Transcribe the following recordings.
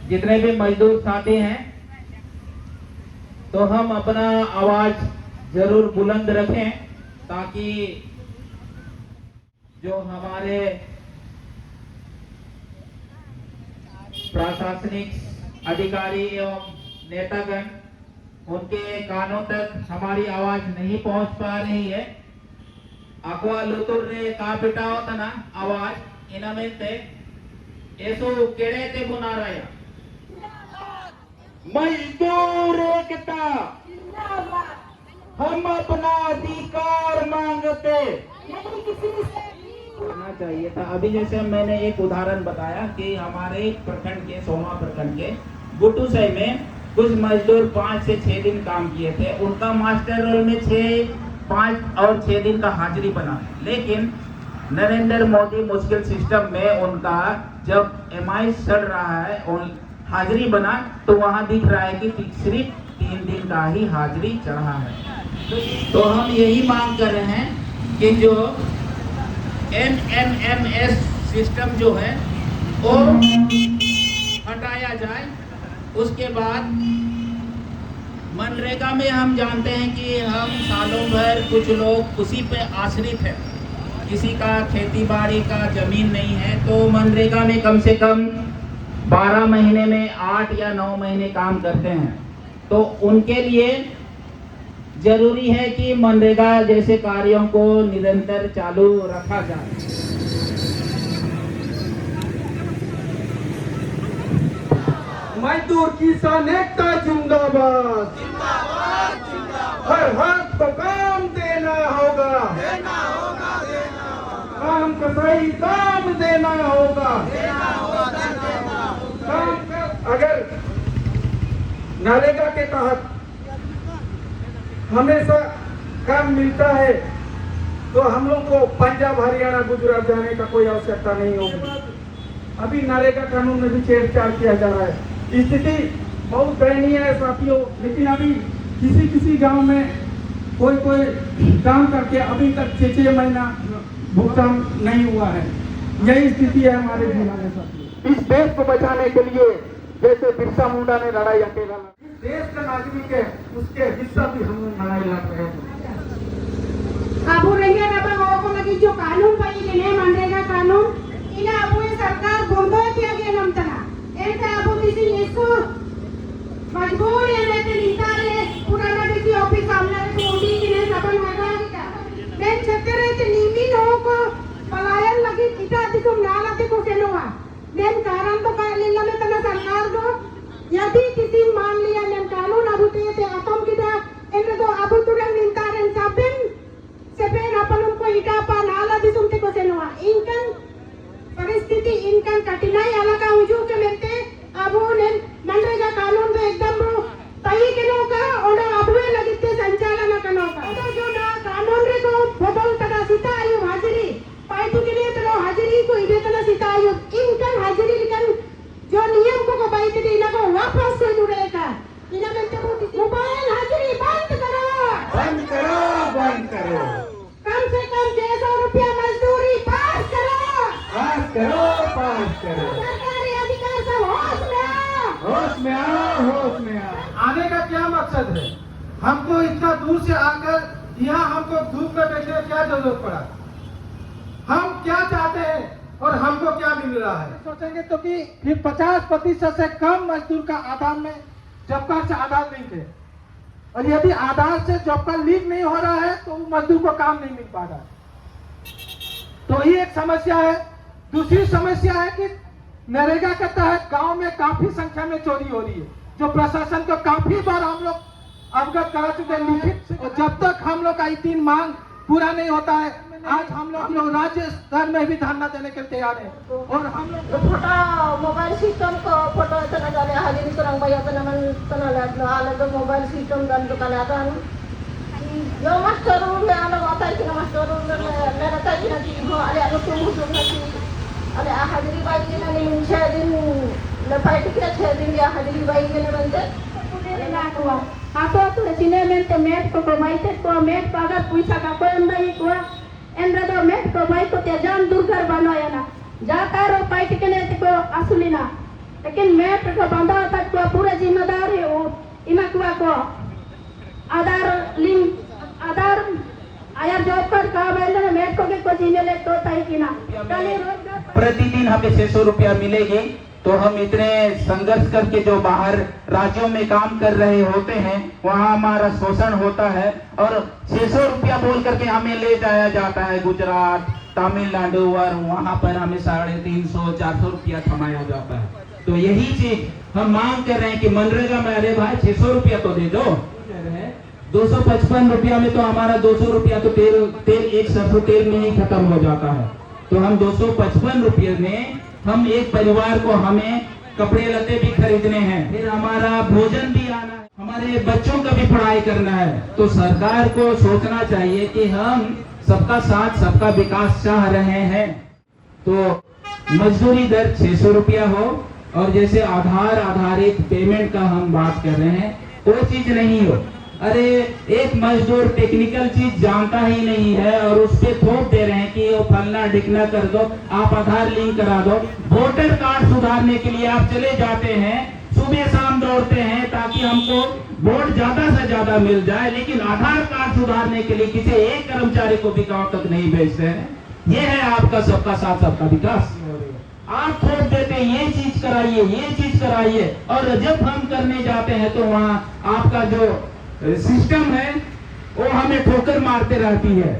जितने भी मजदूर साथी हैं, तो हम अपना आवाज जरूर बुलंद रखें ताकि जो हमारे प्रशासनिक अधिकारी एवं नेतागण उनके कानों तक हमारी आवाज नहीं पहुंच पा रही है। अकवा लुतुर रे कापिटाओ तना आवाज इनामेते ऐसो केड़े ते बुना रहा मजदूर एकता, हम अपना अधिकार मांगते होना चाहिए था। अभी जैसे मैंने एक उदाहरण बताया कि हमारे प्रखंड के सोमा प्रखंड के गुटूसई में कुछ मजदूर 5 से 6 दिन काम किए थे। उनका मास्टर रोल में 5 और 6 दिन का हाजिरी बना, लेकिन नरेंद्र मोदी मुश्किल सिस्टम में उनका जब एमआई चल रहा है और हाजिरी बना तो वहां दिख रहा है कि सिर्फ 3 दिन का ही हाजिरी चढ़ा है। तो हम यही मांग कर रहे हैं कि जो एमएमएमएस सिस्टम जो है वो हटाया जाए। उसके बाद मनरेगा में हम जानते हैं कि हम सालों भर कुछ लोग उसी पे आश्रित है, किसी का खेती बाड़ी का जमीन नहीं है, तो मनरेगा में कम से कम 12 महीने में 8 या 9 महीने काम करते हैं। तो उनके लिए जरूरी है कि मनरेगा जैसे कार्यों को निरंतर चालू रखा जाए। मजदूर किसान एकता जिंदाबाद, हर हाथ को काम देना होगा, काम का सही काम देना होगा। काम का अगर नरेगा के तहत हमेशा काम मिलता है तो हम लोग को पंजाब हरियाणा गुजरात जाने का कोई आवश्यकता नहीं होगी। अभी नरेगा कानून में भी छेड़छाड़ किया जा रहा है। स्थिति बहुत दयनीय है साथियों, लेकिन अभी किसी गांव में कोई काम करके अभी तक 6 महीना भुगतान नहीं हुआ है। यही स्थिति है हमारे जिला में साथियों। इस देश को बचाने के लिए जैसे बिरसा मुंडा ने लड़ाई अकेला लड़ा, देश का नागरिक है उसके हिस्सा भी हम लड़ाई लड़ रहे हैं। अब लगी जो कानून पाई मनरेगा कानून ina abu सरकार गोंदो किया गया नमतना ऐसे abu किसी इसको मजबूर है लेते नितारे पुराना किसी ऑफिस सामने तो उड़ी ने सबन लगा क्या मैं छतरे से नीमी लोगों को पलायन लगी किता दिकुम नाला दिको केनोआ देन कारण तो का लिंगा में तना सरकार दो यदि किसी मान लिया ने कानून अबू ते आतम किदा इनके तो अबू तुरंत नितारे सबन सेपेन अपन उनको इटा पा नाला दिसुम ते को केनोआ इनकन परिस्थिति इनकन कठिनाई अलग हुजू के लेते अब ने मनरेगा कानून तो एकदम तई के नो का और अबुए लगिते संचालन कनो का तो जो ना कानून रे को बदल तना सीता आयु हाजिरी पाइटू के लिए तो हाजिरी को इदे तना सीता आयु इनकन हाजिरी लिखन जो नियम को बाई के इना को वापस से जुड़ेगा इना में तो मोबाइल हाजिरी बंद करो बंद करो कम से कम 600 रुपया मजदूरी पास करो सरकारी अधिकार सब होश में आओ। आने का क्या मकसद है? हमको इतना दूर से आकर यहाँ हमको धूप में बैठने की क्या जरूरत पड़ा? हम क्या चाहते हैं और हमको क्या मिल रहा है? सोचेंगे तो कि फिर 50% से कम मजदूर का आधार में जॉब कार्ड से आधार लिंक है, और यदि आधार से जॉब कार्ड लिंक नहीं हो रहा है तो मजदूर को काम नहीं मिल पा रहा है। तो ये एक समस्या है। दूसरी समस्या है कि नरेगा के तहत गांव में काफी संख्या में चोरी हो रही है, जो प्रशासन को काफी बार हम लोग अवगत करा चुके हैं लिखित, और जब तक हम लोग का 3 मांग पूरा नहीं होता है, आज हम लोग राज्य स्तर में भी धरना देने के लिए तैयार है। और हम लोग फोटो मोबाइल सिस्टम को फोटो तना जाले हाजिरी करंग भाई तना मन तना लागलो आले तो मोबाइल सिस्टम दन तो कला था यो मास्टर रूम में आलो आता है कि मास्टर रूम में ले रहता है कि नहीं हो अरे आलो तुम हो नहीं अरे हाजिरी भाई के नहीं 6 दिन ले फाइट किया 6 दिन या हाजिरी भाई के ने बनते ना हुआ apa tu sini men to met ko provided ko met pagar puisa ka ko endai ko endra do met ko bai ko te jan durgar banaya na ja karo pait ke ne ko asulina लेकिन मैं तो बंदा तक को पूरा जिम्मेदार है वो इना को आधार लिंक आधार आया जॉब कार्ड का बैलेंस मैं को के कुछ ईमेल एक तो ताई की ना कल रोजगार प्रतिदिन हमें 600 रुपया मिलेगी, तो हम इतने संघर्ष करके जो बाहर राज्यों में काम कर रहे होते हैं वहाँ हमारा शोषण होता है और 600 रुपया बोल करके हमें ले जाया जाता है गुजरात, तमिलनाडु, और वहाँ पर हमें 350-400 रुपया थमाया जाता है। तो यही चीज हम मांग कर रहे हैं कि मनरेगा में अरे भाई 600 रुपया तो दे दो। 255 रुपया में तो हमारा 200 रुपया तो तेल एक सरसों तेल में ही खत्म हो जाता है। तो हम 255 रुपये में हम एक परिवार को हमें कपड़े लत्ते भी खरीदने हैं, फिर हमारा भोजन भी आना है, हमारे बच्चों का भी पढ़ाई करना है। तो सरकार को सोचना चाहिए कि हम सबका साथ सबका विकास चाह रहे हैं, तो मजदूरी दर 600 रुपया हो और जैसे आधार आधारित पेमेंट का हम बात कर रहे हैं वो चीज नहीं हो। अरे एक मजदूर टेक्निकल चीज जानता ही नहीं है और उस पे थोप दे रहे हैं कि वो फलना ढिकना कर दो, आप आधार लिंक करा दो। वोटर कार्ड सुधारने के लिए आप चले जाते हैं, सुबह शाम दौड़ते हैं ताकि हमको वोट ज्यादा से ज्यादा मिल जाए, लेकिन आधार कार्ड सुधारने के लिए किसी एक कर्मचारी को भी गांव तक नहीं भेजते हैं। ये है आपका सबका साथ सबका विकास। आप थोप देते हैं ये चीज कराइए, ये चीज कराइए, और जब हम करने जाते हैं तो वहाँ आपका जो सिस्टम है वो हमें ठोकर मारते रहती है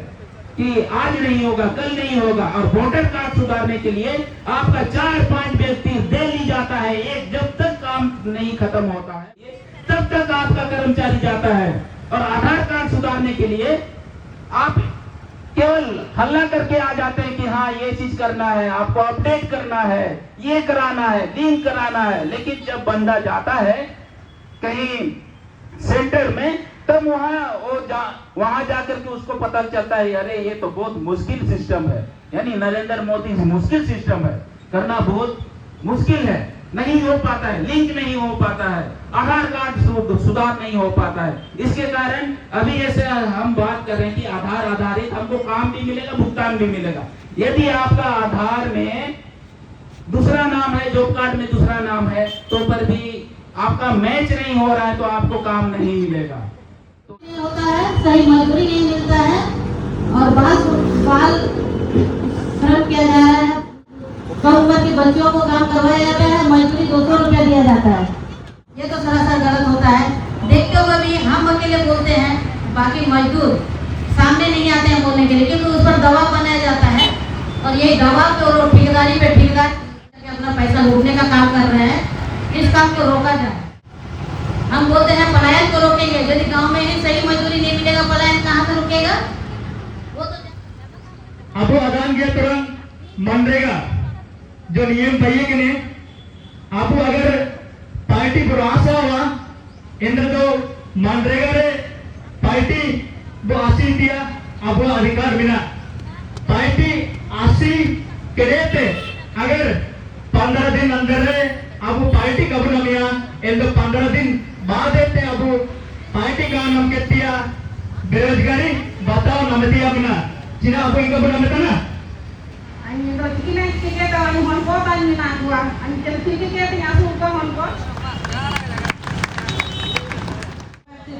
कि आज नहीं होगा, कल नहीं होगा। और वोटर कार्ड सुधारने के लिए आपका 4-5 व्यक्ति दे ली जाता है, एक जब तक काम नहीं खत्म होता है तब तक आपका कर्मचारी जाता है। और आधार कार्ड सुधारने के लिए आप केवल हल्ला करके आ जाते हैं कि हाँ ये चीज करना है, आपको अपडेट करना है, ये कराना है, लिंक कराना है, लेकिन जब बंदा जाता है कहीं सेंटर में तब वहां जाकर के उसको पता चलता है अरे ये तो बहुत मुश्किल सिस्टम है, यानी नरेंद्र मोदी मुश्किल सिस्टम है, करना बहुत मुश्किल है, नहीं हो पाता है, लिंक नहीं हो पाता है, आधार कार्ड सुधार नहीं हो पाता है। इसके कारण अभी जैसे हम बात कर रहे हैं कि आधार आधारित हमको काम भी मिलेगा, भुगतान भी मिलेगा। यदि आपका आधार में दूसरा नाम है, जॉब कार्ड में दूसरा नाम है, तो पर भी आपका मैच नहीं हो रहा है तो आपको काम नहीं मिलेगा। तो होता है, सही मजदूरी नहीं मिलता है और बाल श्रम किया जा रहा है, कम उम्र के बच्चों को काम करवाया जाता है, मजदूरी 200 रुपया दिया जाता है। ये तो सरासर गलत होता है। देखते हुए भी हम अकेले बोलते हैं, बाकी मजदूर सामने नहीं आते हैं बोलने के लिए, क्योंकि उस पर दबाव बनाया जाता है और यही दबाव पे और ठेकेदारी पे ठेकेदार अपना पैसा लूटने का काम कर रहे हैं। इस काम को रोका जाए। हम बोलते हैं पलायन को रोकेंगे, यदि गांव में ही सही मजदूरी नहीं मिलेगा पलायन कहाँ से रुकेगा? वो तो अब अदान के तुरंत मनरेगा जो नियम पाइए कि नहीं, आप अगर पार्टी पुरासा हुआ इंद्र तो मनरेगा रे पार्टी वो आशी दिया अब वो अधिकार बिना पार्टी आशी के रहते अगर 15 दिन अंदर रे अब पार्टी कब नमिया इन 15 दिन बाद अब पार्टी का नाम के दिया बेरोजगारी बताओ नमतिया बिना जिना अब कब नमता ना Ani ndo tikina tiketa ani honko tani na dua ani tel tiketa ni asu ko honko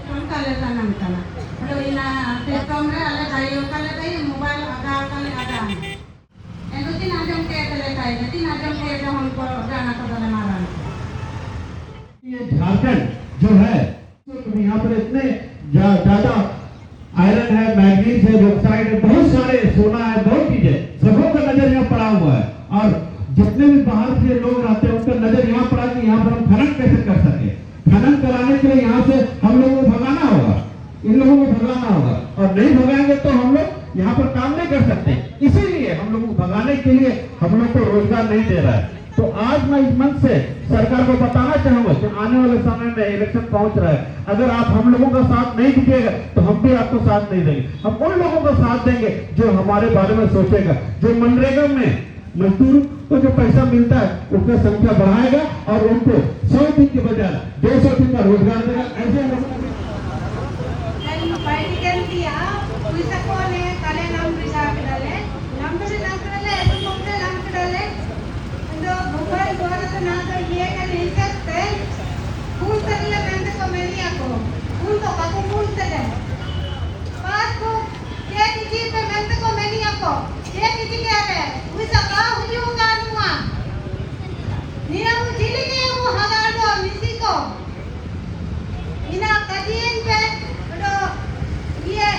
kon kale tanam tana ado ina tekom re ale kayo kale kai mobile aga kale aga endo tin ajam ke kale kai tin ajam ke jo honko jana ko dale maran ये झारखंड जो है तो यहाँ पर इतने ज्यादा iron है, manganese है, बॉक्साइट है, बहुत सारे सोना है, बहुत चीजें सबों का नजर यहाँ पड़ा हुआ है। और जितने भी बाहर से लोग रहते हैं उनका नजर यहाँ पड़ा कि यहाँ पर हम खनन कैसे कर सके। खनन कराने के लिए यहाँ से हम लोगों को भगाना होगा, इन लोगों को भगाना होगा, और नहीं भगाएंगे तो हम लोग यहाँ पर काम नहीं कर सकते। इसीलिए हम लोगों को भगाने के लिए हम लोग को रोजगार नहीं दे रहा है। तो आज मैं इस मंच से सरकार को बताना चाहूंगा कि आने वाले समय में इलेक्शन पहुंच रहा है, अगर आप हम लोगों का साथ नहीं दीजिएगा तो हम भी आपको साथ नहीं देंगे। हम उन लोगों का साथ देंगे जो हमारे बारे में सोचेगा, जो मनरेगा में मजदूर को जो पैसा मिलता है उसका संख्या बढ़ाएगा और उनको 100 दिन के बजाय 200 दिन का रोजगार देगा। ऐसे Namanya ko. Untuk ako multa din. Pasko, kaya kiti pemento ko meni ako. Kaya kiti kare, uisa ka huju kanua. Nina mu jili ke mu hagado misi ko. Ina kadien pe, do ye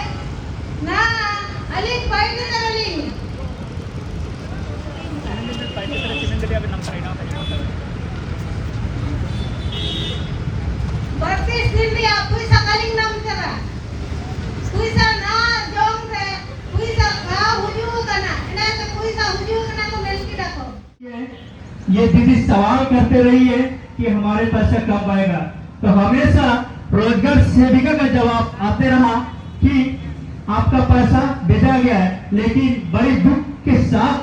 na alik paite taraling. Berarti dia puisa kaling nam tera. Puisa na jong se, puisa ka huju kana. Ina to puisa huju kana ko melki dako. ये दीदी सवाल करते रही है कि हमारे पैसा कब आएगा, तो हमेशा रोजगार सेविका का जवाब आते रहा कि आपका पैसा भेजा गया है, लेकिन बड़ी दुख के साथ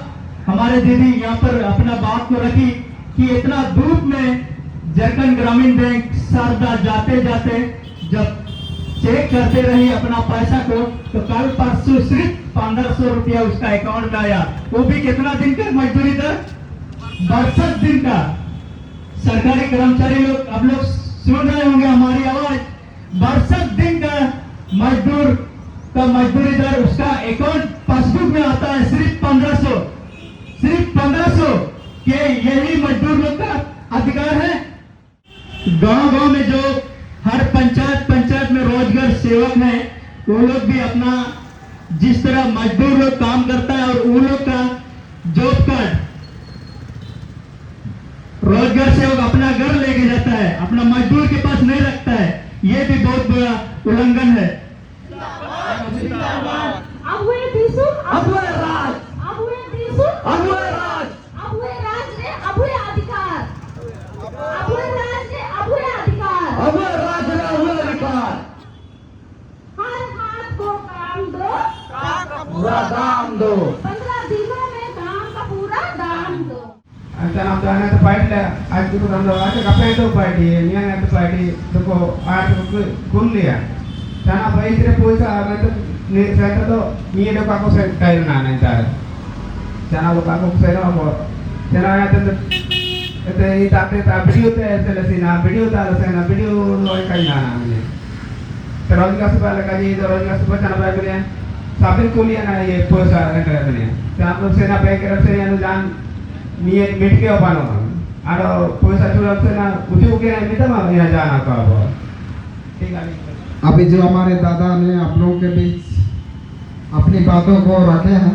हमारे दीदी यहाँ पर अपना बात को रखी कि इतना धूप में झारखंड ग्रामीण बैंक शारदा जाते जाते जब चेक करते रही अपना पैसा को, तो कल परसों सिर्फ 1500 रुपया उसका अकाउंट में आया, वो भी कितना दिन का मजदूरी था, 62 दिन का। सरकारी कर्मचारी लोग अब लोग सुन रहे होंगे हमारी आवाज, 62 दिन का मजदूर का मजदूरी दर उसका अकाउंट पासबुक में आता है सिर्फ 1500, सिर्फ 1500 के यही मजदूर लोग का अधिकार है। गांव-गांव में जो हर पंचायत में रोजगार सेवक हैं, वो लोग भी अपना जिस तरह मजदूर लोग काम करता है और उन लोग का जॉब कार्ड रोजगार सेवक अपना घर लेके जाता है, अपना मजदूर के पास नहीं रखता है, ये भी बहुत बड़ा उल्लंघन है। Abue bisu, अबुए राज, abue bisu, अबुए राज, abue raj ne abue adhikar. Abue raj ne abue adhikar. अबुए राज ने अबुए अधिकार, हर हाथ को काम दो, पूरा दाम दो। 15 दिनों में काम का पूरा दाम दो. Antan amdana to fight la आज तो हमने आज कपड़े तो fight है निया ने तो fight तो को आज को गुन लिया तना भाई तेरे पैसा मैं तो saya तो निये तो काको से काई ना नहीं तार तना वो काको से ना वो तना या तो ये ताते ता वीडियो ते ऐसे लसी ना वीडियो ता लसी ना वीडियो लोग काई ना ना मैंने तो रोज का सुबह लगा जी तो रोज का सुबह तना भाई बोले साबित को लिया ना ये पैसा रखा है मैंने तना लोग से ना बैंक रख से या ना जान निये मिट के ओपानो आरो पैसा चुरा से ना उठी उके ना मिटा मा यहाँ जाना का वो ठीक है अभी जो हमारे दादा ने आप लोगों के बीच अपनी बातों को रखे हैं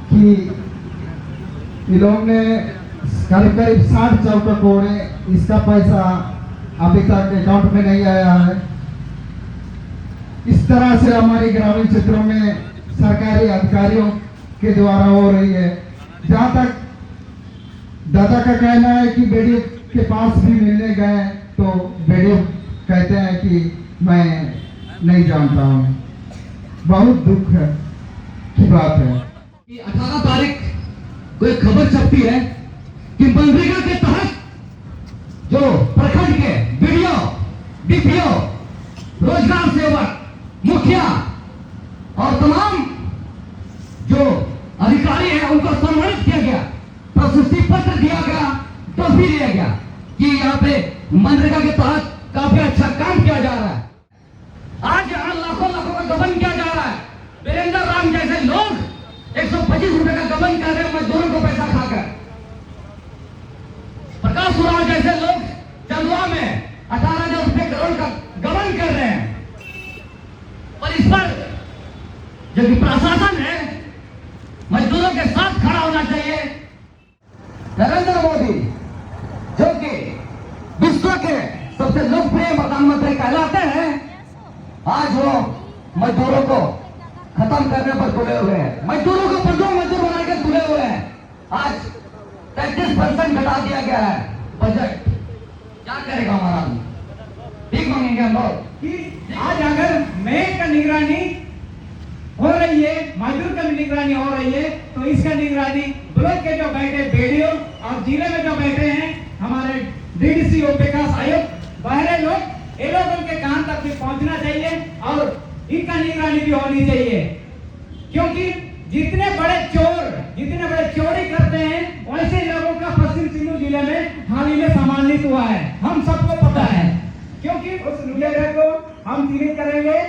कि इन लोगों ने करीब 60 चौका कोड़े इसका पैसा अभी तक अकाउंट में नहीं आया है। इस तरह से हमारे ग्रामीण क्षेत्रों में सरकारी अधिकारियों के द्वारा हो रही है। जहाँ तक दादा का कहना है कि बेडियो के पास भी मिलने गए तो बेडियो कहते हैं कि मैं नहीं जानता हूँ। बहुत दुख है की बात है कि 18 तारीख को एक खबर छपती है कि मनरेगा के तहत जो प्रखंड के बीडीओ, डीपीओ, रोजगार सेवक, मुखिया और तमाम जो अधिकारी हैं उनको सम्मानित किया गया, प्रशस्ति पत्र दिया गया, ट्रॉफी दिया गया कि यहाँ पे मनरेगा के तहत काफी अच्छा काम किया जा रहा है। आज यहाँ लाखों लाखों का गबन किया जा रहा है। वीरेंद्र राम जैसे लोग 125 रुपए का गबन कर रहे हैं मजदूरों को पैसा खाकर। प्रकाश उराव जैसे लोग चंदवा में 18,000 रुपए करोड़ का गबन कर रहे हैं। और इस पर जो कि प्रशासन है मजदूरों के साथ खड़ा होना चाहिए। नरेंद्र मोदी जो कि विश्व के सबसे लोकप्रिय प्रधानमंत्री कहलाते हैं, आज वो मजदूरों को खत्म करने पर तुले हुए हैं, मजदूरों को मजदूर बनाकर तुले हुए हैं। आज 33% घटा दिया गया है बजट। क्या करेगा हमारा आदमी? ठीक मांगेंगे हम लोग कि आज अगर मैं का निगरानी हो रही है, मजदूर का निगरानी हो रही है, तो इसका निगरानी ब्लॉक के जो बैठे बीडीओ और जिले में जो बैठे हैं हमारे डीडीसी और विकास आयुक्त, बाहरे लोग, ये लोग उनके कान तक भी पहुंचना चाहिए और इनका निगरानी भी होनी चाहिए। क्योंकि जितने बड़े चोरी करते हैं वैसे लोगों का पश्चिम सिंधु जिले में हाल ही में सम्मानित हुआ है, हम सबको पता है। क्योंकि उस लुटेरे को हम चिन्हित करेंगे।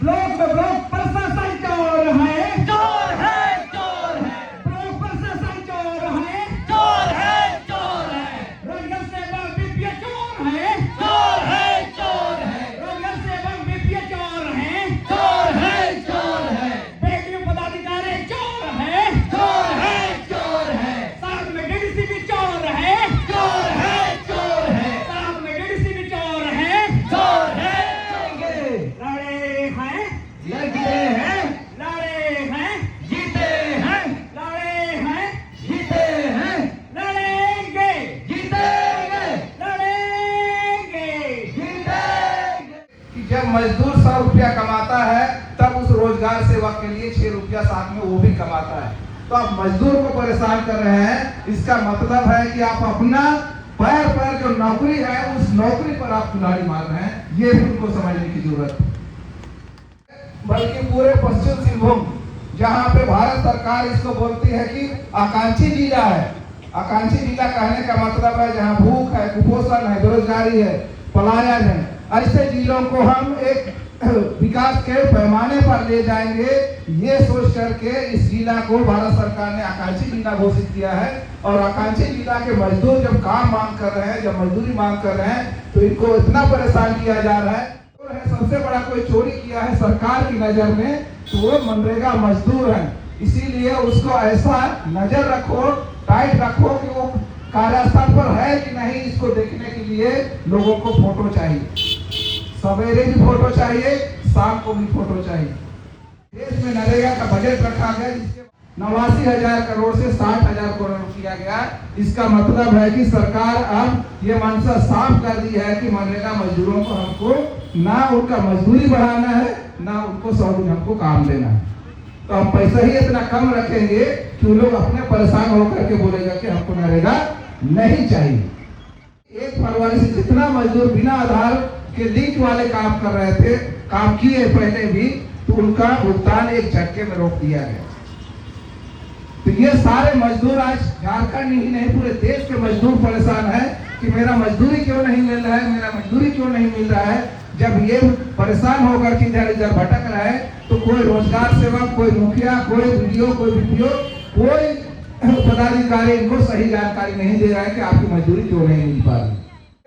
ब्लॉक में ब्लॉक प्रशासन चोर है, चोर है, चोर है। ब्लॉक प्रशासन चोर है, चोर है, चोर है। रोजगार सेवक बीपीए चोर है, चोर है, चोर है। रोजगार सेवक बीपीए चोर है, चोर है, चोर है। बेटियों पदाधिकारी चोर है, चोर है, चोर है। साथ में डीडीसी भी चोर है, चोर है, चोर है। साथ में डीडीसी भी चोर है, चोर है। लड़े हैं, लड़ते हैं, लड़े हैं, जीते हैं, लड़े हैं, जीते हैं, लड़ेंगे, जीतेंगे, लड़ेंगे, जीतेंगे। कि जब मजदूर 100 रुपया कमाता है तब उस रोजगार सेवक के लिए 6 रुपया साथ में वो भी कमाता है। तो आप मजदूर को परेशान कर रहे हैं, इसका मतलब है कि आप अपना पैर पर जो नौकरी है उस नौकरी पर आप कुल्हाड़ी मार रहे हैं। ये भी उनको समझने की जरूरत है। बल्कि पूरे पश्चिम सिंहभूम, जहाँ पे भारत सरकार इसको बोलती है कि आकांक्षी जिला है। आकांक्षी जिला कहने का मतलब है जहाँ भूख है, कुपोषण है, बेरोजगारी है, पलायन है, ऐसे जिलों को हम एक विकास के पैमाने पर ले जाएंगे, ये सोच करके इस जिला को भारत सरकार ने आकांक्षी जिला घोषित किया है। और आकांक्षी जिला के मजदूर जब काम मांग कर रहे हैं, जब मजदूरी मांग कर रहे हैं, तो इनको इतना परेशान किया जा रहा है। सबसे बड़ा कोई चोरी किया है सरकार की नजर में तो वो मनरेगा मजदूर है। इसीलिए उसको ऐसा नजर रखो, टाइट रखो कि वो कार्यस्थल पर है कि नहीं, इसको देखने के लिए लोगों को फोटो चाहिए। सवेरे भी फोटो चाहिए, शाम को भी फोटो चाहिए। देश में नरेगा का बजट रखा गया जिसके 89,000 करोड़ से 60,000 करोड़ किया गया। इसका मतलब है कि सरकार अब ये मंशा साफ कर दी है कि मनरेगा मजदूरों को हमको ना उनका मजदूरी बढ़ाना है, ना उनको 100 दिन हमको काम देना है। तो हम पैसा ही इतना कम रखेंगे कि वो लोग अपने परेशान होकर के बोलेगा कि हमको नरेगा नहीं चाहिए। 1 फरवरी से जितना मजदूर बिना आधार के लिंक वाले काम कर रहे थे, काम किए पहले भी, तो उनका भुगतान एक झटके में रोक दिया गया। तो ये सारे मजदूर आज झारखंड ही नहीं पूरे देश के मजदूर परेशान है कि मेरा मजदूरी क्यों नहीं मिल रहा है, मेरा मजदूरी क्यों नहीं मिल रहा है। जब ये परेशान होकर के इधर इधर भटक रहा है तो कोई रोजगार सेवक, कोई मुखिया, कोई वीडियो, कोई बीपीओ, कोई पदाधिकारी इनको सही जानकारी नहीं दे रहा है कि आपकी मजदूरी क्यों नहीं मिल पा रही।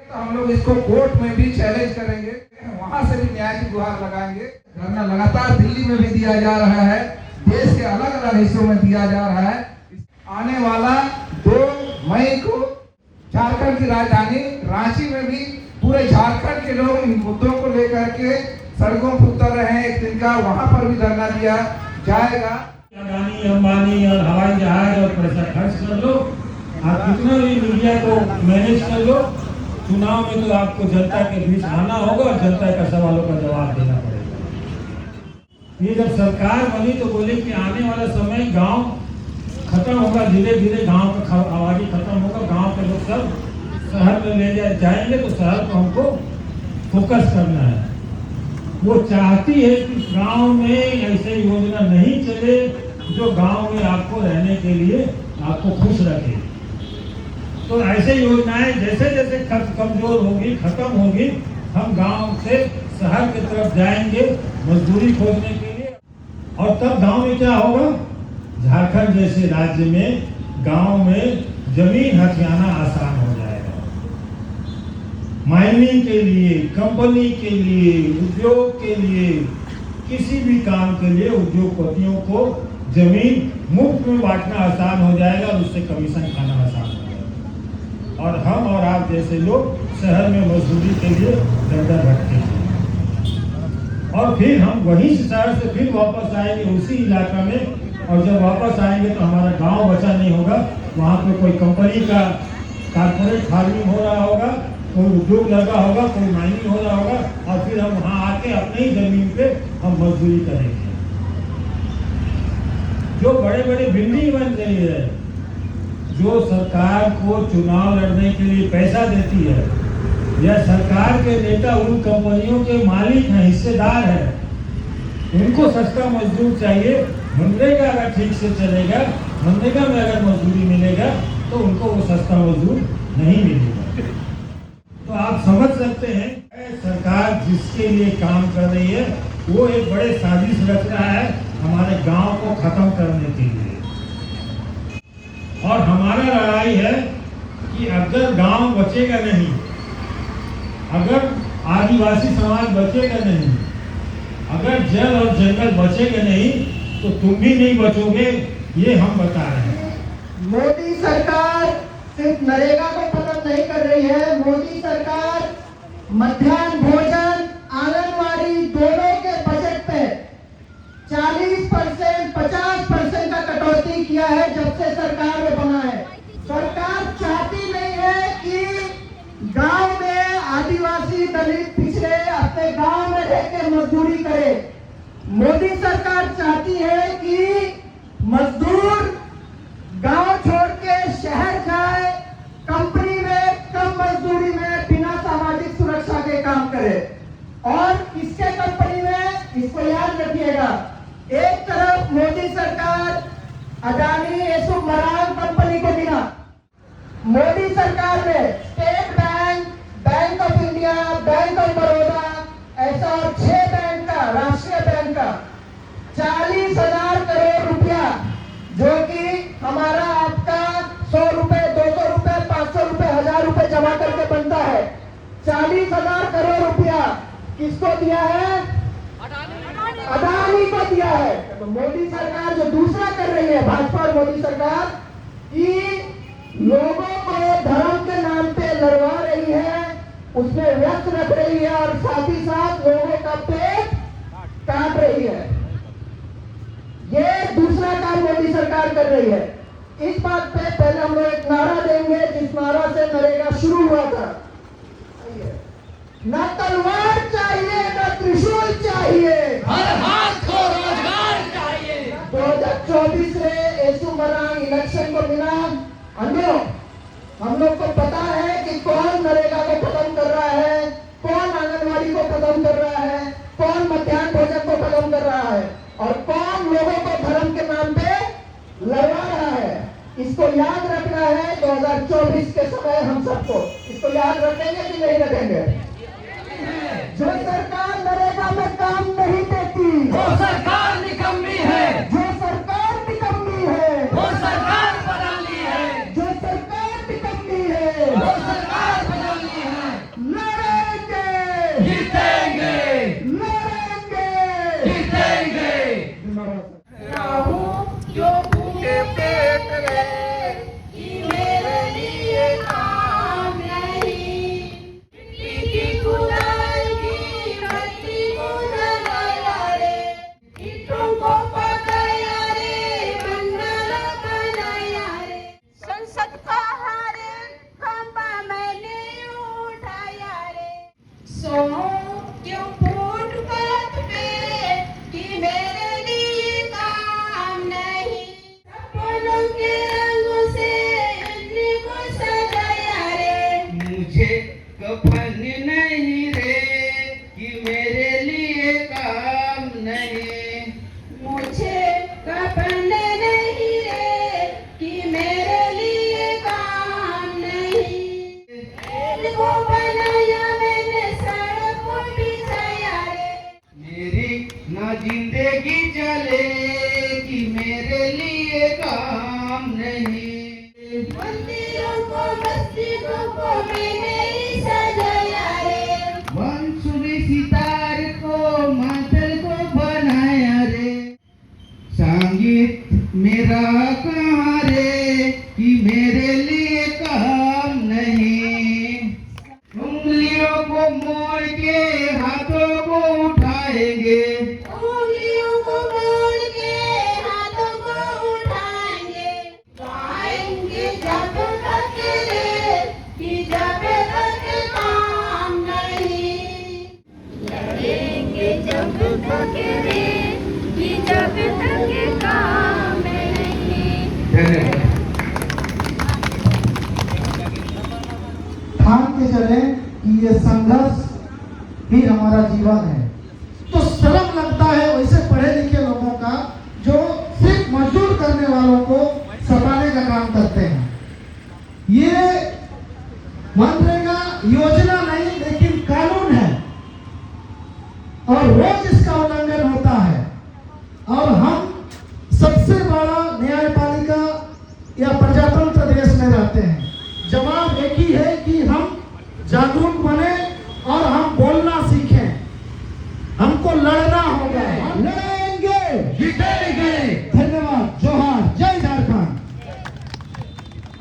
तो हम लोग इसको कोर्ट में भी चैलेंज करेंगे, वहां से भी न्याय की गुहार लगाएंगे। धरना लगातार दिल्ली में भी दिया जा रहा है, देश के अलग अलग हिस्सों में दिया जा रहा है। आने वाला 2 मई को झारखंड की राजधानी रांची में भी पूरे झारखंड के लोग इन मुद्दों को लेकर के सड़कों पर उतर रहे हैं। एक दिन का वहां पर भी धरना दिया जाएगा। अडानी, अंबानी और हवाई जहाज और पैसा खर्च कर लो, आप कितना भी मीडिया को मैनेज कर लो, चुनाव में तो आपको जनता के बीच आना होगा और जनता का सवालों का जवाब देना पड़ेगा। ये जब सरकार बनी तो बोले कि आने वाला समय गांव खत्म होगा, धीरे धीरे गांव का आबादी खत्म होगा, गांव के लोग सब शहर में ले जाएंगे, तो शहर को हमको फोकस करना है। वो चाहती है कि गांव में ऐसे योजना नहीं चले जो गांव में आपको रहने के लिए आपको खुश रखे। तो ऐसे योजनाएं जैसे जैसे कमजोर होगी, खत्म होगी, हम गांव से शहर की तरफ जाएंगे मजदूरी खोजने के लिए। और तब गांव में क्या होगा, झारखंड जैसे राज्य में गांव में जमीन हथियाना आसान हो जाएगा। माइनिंग के लिए, कंपनी के लिए, उद्योग के लिए, किसी भी काम के लिए उद्योगपतियों को जमीन मुफ्त में बांटना आसान हो जाएगा और उससे कमीशन खाना आसान हो जाएगा। और हम और आप जैसे लोग शहर में मजदूरी के लिए दर भटके हैं। और फिर हम वहीं से शहर से फिर वापस आएंगे उसी इलाका में, और जब वापस आएंगे तो हमारा गांव बचा नहीं होगा। वहाँ पे कोई कंपनी का कारपोरेट फार्मिंग हो रहा होगा, कोई उद्योग लगा होगा, कोई माइनिंग हो रहा होगा, और फिर हम वहाँ आके अपने ही जमीन पे हम मजदूरी करेंगे। जो बड़े बड़े बिल्डिंग बन रही है, जो सरकार को चुनाव लड़ने के लिए पैसा देती है, या सरकार के नेता उन कंपनियों के मालिक हैं, हिस्सेदार हैं, उनको सस्ता मजदूर चाहिए। मनरेगा अगर ठीक से चलेगा, मनरेगा में अगर मजदूरी मिलेगा तो उनको वो सस्ता मजदूर नहीं मिलेगा। तो आप समझ सकते हैं सरकार जिसके लिए काम कर रही है वो एक बड़े साजिश रच रहा है हमारे गांव को खत्म करने के लिए। और हमारा लड़ाई है कि अगर गांव बचेगा नहीं, अगर आदिवासी समाज बचेगा नहीं, अगर जल और जंगल बचेगा नहीं तो तुम भी नहीं बचोगे, ये हम बता रहे हैं। मोदी सरकार सिर्फ नरेगा को खत्म नहीं कर रही है, मोदी सरकार मध्याह्न भोजन आंगनवाड़ी दोनों के बजट पे 40% 50% का कटौती किया है जब से सरकार में बना है। सरकार चाहती नहीं है कि गांव में आदिवासी दलित पिछड़े अपने गांव में रहकर मजदूरी करे। मोदी सरकार चाहती है कि मजदूर गांव छोड़ के शहर जाए, कंपनी में कम मजदूरी में बिना सामाजिक सुरक्षा के काम करे। और किसके कंपनी में, इसको याद रखिएगा, एक तरफ मोदी सरकार अडानी एसो मरान कंपनी को गिना, मोदी सरकार ने state bank, bank of India, bank of Baroda ऐसा और 6 बैंक का, राष्ट्रीय बैंक का 40,000 करोड़ रुपया, जो कि हमारा आपका 100 रुपए, 200 रुपए, 500 रुपए, 1000 रुपए जमा करके बनता है। 40,000 करोड़ रुपया किसको दिया है? अडानी को दिया है। तो मोदी सरकार जो दूसरा कर रही है, भाजपा और मोदी सरकार, कि लोगों को धर्म के नाम पे लड़वा रही है, उसमें व्यस्त रख रही है और साथ ही साथ लोगों का पेट काट रही है। ये दूसरा काम मोदी सरकार कर रही है। इस बात पे पहले हम लोग एक नारा देंगे जिस नारा से नरेगा शुरू हुआ था। न तलवार चाहिए न त्रिशूल चाहिए, हर हाथ को रोजगार चाहिए। 2024 में एसु मरांग इलेक्शन को बिना हम लोग को पता है कि कौन नरेगा को खत्म कर रहा है, कौन आंगनवाड़ी को खत्म कर रहा है, कौन मध्याह्न भोजन को खत्म कर रहा है और कौन लोगों को धर्म के नाम पे लड़वा रहा है। इसको याद रखना है 2024 के समय हम सबको। इसको याद रखेंगे कि नहीं रखेंगे? जो सरकार नरेगा में काम नहीं देती वो सरकार निकम्मी है, जो सरकार निकम्मी है वो सरकार बदलनी है, जो सरकार निकम्मी है वो सरकार बदलनी है। लड़ेंगे जीतेंगे, लड़ेंगे जीतेंगे। रहूं जो भूखे पेट रहे कि मेरे लिए काम नहीं, मिट्टी की खुदाई की मट्टी को जलाया रे, ईंटों को पकाया रे, मंडला बनाया रे, संसद का हारे खंबा मैंने उठाया रे, सो क्यों फूट बात पे कि मेरे लिए काम नहीं, सपनों के रंगों से इतनी को सजाया रे, मुझे कफन नहीं रे कि मेरे लिए काम नहीं, मुझे कफन नहीं रे कि मेरे लिए काम नहीं, इनको बनाया मैंने सड़क को बिछाया रे, मेरी ना जिंदगी चले कि मेरे लिए काम नहीं, मंदिरों को मस्जिदों को मैंने ही सजाया रे, बांसुरी सितार को मादल को बनाया रे, संगीत मेरा कहाँ रे कि मेरे लिए काम नहीं, उंगलियों को मोड़ के हाथों को उठाएंगे, उंगलियों को मोड़ के हाथों को उठाएंगे, गाएंगे जब तक रे कि जब तक काम नहीं, लड़ेंगे जब तक रे कि जब तक काम नहीं। धन्यवाद। ठान के चले कि ये संघर्ष ही हमारा जीवन है। तो शर्म लगता है वैसे पढ़े लिखे लोगों का जो सिर्फ मजदूर करने वालों को सताने का काम करते हैं। ये मनरेगा योजना नहीं लेकिन कानून है। और रोज इसका उल्लंघन होता है। और हम सबसे बड़ा न्यायपालिका या प्रजातंत्र देश में रहते हैं। जवाब एक ही है कि हम जागरूक बने और हम बोलना सीखें। हमको लड़ना होगा, लड़ेंगे, जीतेंगे। धन्यवाद, जोहार, जय झारखंड।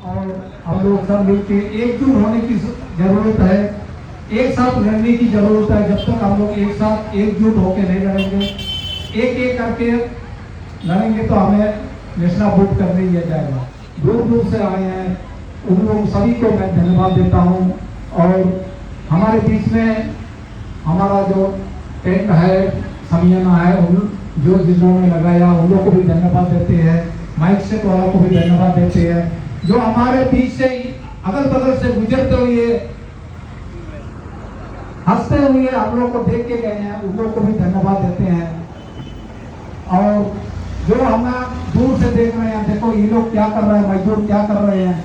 और हम लोग सब मिलकर एकजुट होने की जरूरत है, एक साथ लड़ने की जरूरत है। जब तक हम लोग एक साथ एकजुट होकर नहीं लड़ेंगे, एक एक करके लड़ेंगे तो हमें नेशनल वोट करने ही जाएगा। दूर दूर से आए हैं, उन लोग सभी को मैं धन्यवाद देता हूं। और हमारे बीच में हमारा जो टेंट है, समियाना है, उन जो जिन्होंने लगाया उन लोग को भी धन्यवाद देते हैं। माइक सेट वाला को भी धन्यवाद देते हैं। जो हमारे बीच से अगल बगल से गुजरते हुए हंसते हुए हम लोग को देख के गए हैं, उन लोग को भी धन्यवाद देते हैं। और जो हमें दूर से देख रहे हैं, देखो ये लोग क्या कर रहे हैं, मजदूर क्या कर रहे हैं,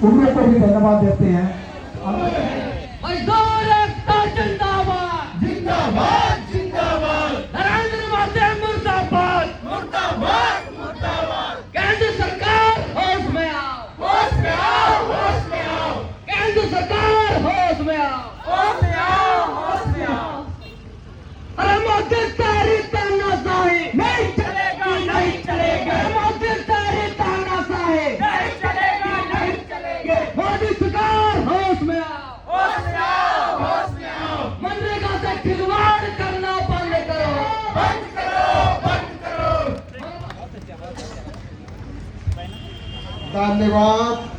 उन लोग को भी धन्यवाद देते हैं। मजदूर एकता जिंदाबाद, जिंदाबाद जिंदाबाद, नरेंद्र मोदी मुर्दाबाद, मुर्दाबाद मुर्दाबाद। केंद्र सरकार होश में आओ, होश में आओ, होश में आओ, केंद्र सरकार होश में आओ, होश में आओ, होश में आओ। अरे मोदी तेरी तानाशाही नहीं चलेगा, नहीं चलेगा, मोदी तेरी तानाशाही नहीं चलेगा, नहीं चलेगा। मोदी सरकार होश में आओ, होश में आओ, होश में आओ। मनरेगा से खिलवाड़ करना बंद करो, बंद करो, बंद करो। धन्यवाद।